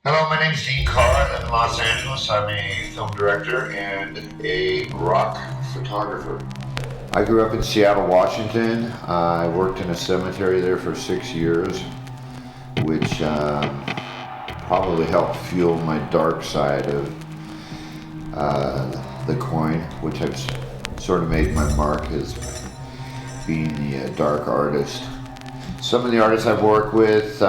Hello, my name is Karr. I live in Los Angeles. I'm a film director and a rock photographer. I grew up in Seattle, Washington. I worked in a cemetery there for 6 years, which probably helped fuel my dark side of the coin, which I've sort of made my mark as being the dark artist. Some of the artists I've worked with,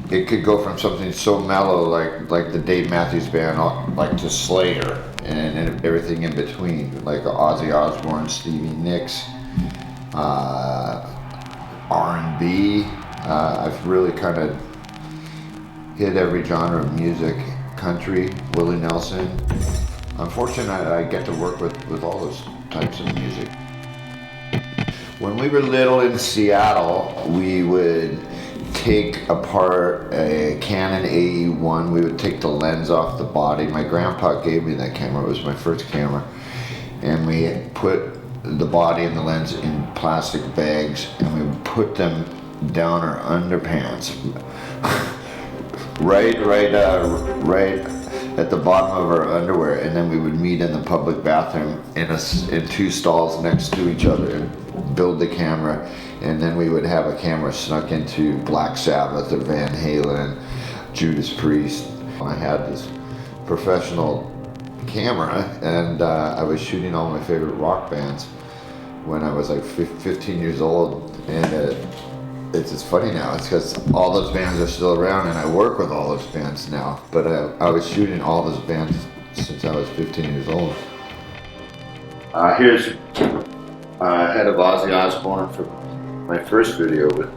it could go from something so mellow like the Dave Matthews Band, like to Slayer, and everything in between, like Ozzy, Osbourne, Stevie Nicks, R&B. I've really kind of hit every genre of music, country, Willie Nelson. I'm fortunate I get to work with all those types of music. When we were little in Seattle, we would take apart a Canon AE-1. We would take the lens off the body. My grandpa gave me that camera. It was my first camera. And we put the body and the lens in plastic bags, and we would put them down our underpants. right at the bottom of our underwear, and then we would meet in the public bathroom in two stalls next to each other and build the camera, and then we would have a camera snuck into Black Sabbath or Van Halen, Judas Priest. I had this professional camera, and I was shooting all my favorite rock bands when I was like 15 years old, and it's just funny now. It's because all those bands are still around, and I work with all those bands now. But I was shooting all those bands since I was 15 years old. Here's head of Ozzy Osbourne for my first video with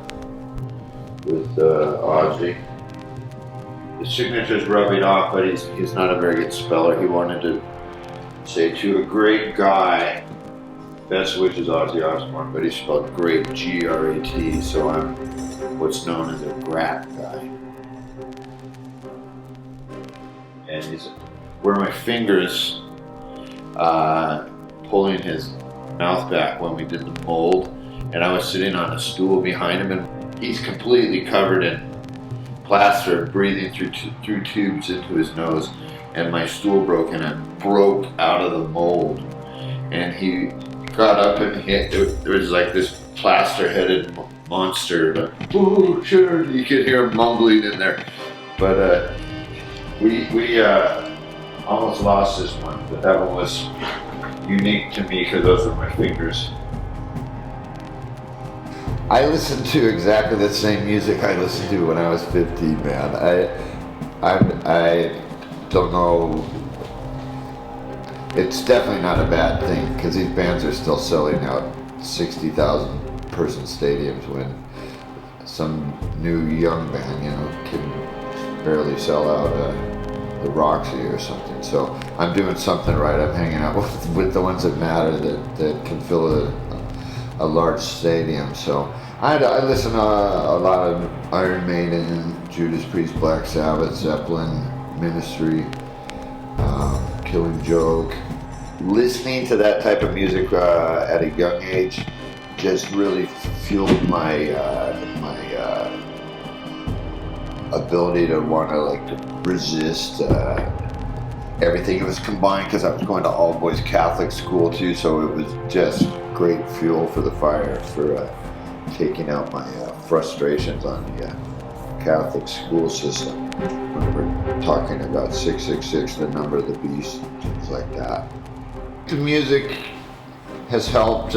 Ozzy. His signature's rubbing off, but he's not a very good speller. He wanted to say, "To a great guy, best wishes, Ozzy Osbourne," but he spelled great, G-R-A-T, so I'm what's known as a grat guy. And he's where my fingers pulling his mouth back when we did the mold, and I was sitting on a stool behind him, and he's completely covered in plaster, breathing through tubes into his nose, and my stool broke, and it broke out of the mold, and he got up and there was like this plaster-headed monster, like, "Oh, sure," you could hear him mumbling in there. But we almost lost this one, but that one was unique to me because those were my fingers. I listen to exactly the same music I listened to when I was 15, man. I don't know. It's definitely not a bad thing, because these bands are still selling out 60,000 person stadiums when some new young band, can barely sell out the Roxy or something. So I'm doing something right. I'm hanging out with the ones that matter, that can fill a large stadium. So I listen to a lot of Iron Maiden, Judas Priest, Black Sabbath, Zeppelin, Ministry, Killing Joke. Listening to that type of music at a young age just really fueled my ability to want to resist everything. It was combined because I was going to all boys Catholic school too, so it was just great fuel for the fire for taking out my frustrations on the Catholic school system. When we're talking about 666, the number of the beast, things like that. The music has helped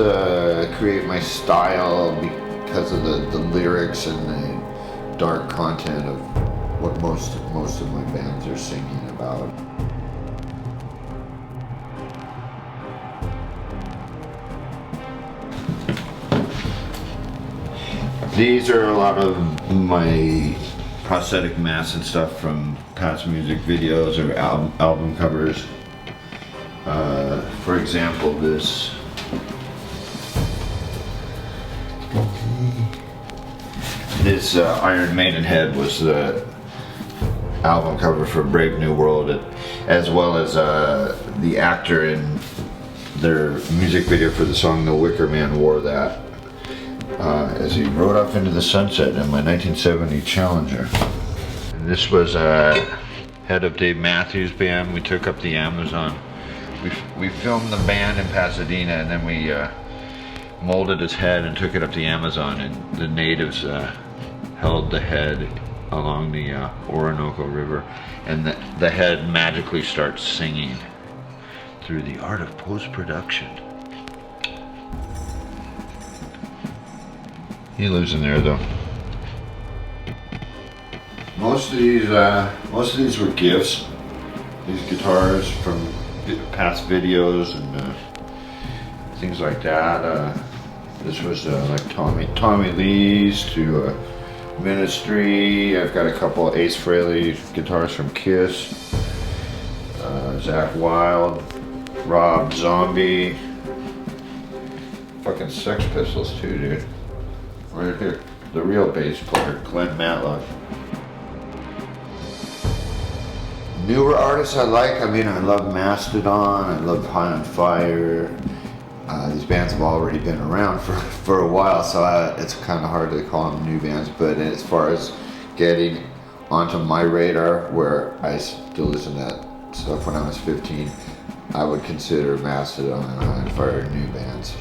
create my style because of the lyrics and the dark content of what most of my bands are singing about. These are a lot of my prosthetic masks and stuff from past music videos or album covers. For example, this Iron Maiden head was the album cover for Brave New World, as well as the actor in their music video for the song The Wicker Man wore that as he rode off into the sunset in my 1970 Challenger. This was head of Dave Matthews Band. We took up the Amazon. We filmed the band in Pasadena, and then we molded his head and took it up the Amazon, and the natives held the head along the Orinoco River, and the head magically starts singing through the art of post-production. He lives in there though. Most of these were gifts. These guitars from past videos and things like that. This was like Tommy Lee's to Ministry. I've got a couple Ace Frehley guitars from Kiss. Zakk Wylde, Rob Zombie, fucking Sex Pistols too, dude. Right here, the real bass player, Glenn Matlock. Newer artists I like, I mean, I love Mastodon, I love High on Fire. These bands have already been around for a while, so it's kind of hard to call them new bands, but as far as getting onto my radar, where I still listen to that stuff when I was 15, I would consider Mastodon and High on Fire new bands.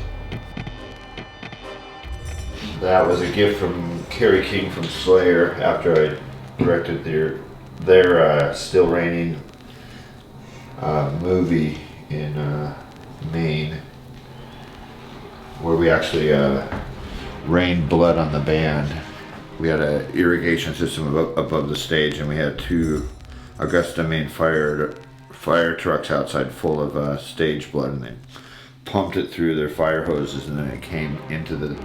That was a gift from Kerry King from Slayer after I directed their Still Raining movie in Maine, where we actually rained blood on the band. We had an irrigation system above the stage, and we had 2 Augusta, Maine fire trucks outside full of stage blood, and they pumped it through their fire hoses, and then it came into the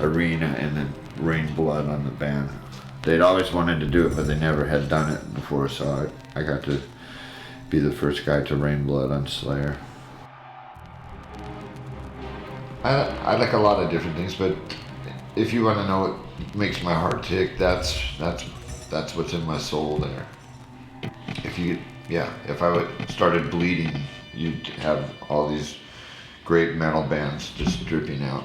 arena and then rained blood on the band. They'd always wanted to do it, but they never had done it before, so I got to be the first guy to rain blood on Slayer. I like a lot of different things, but if you want to know what makes my heart tick, that's what's in my soul there. If I started bleeding, you'd have all these great metal bands just dripping out.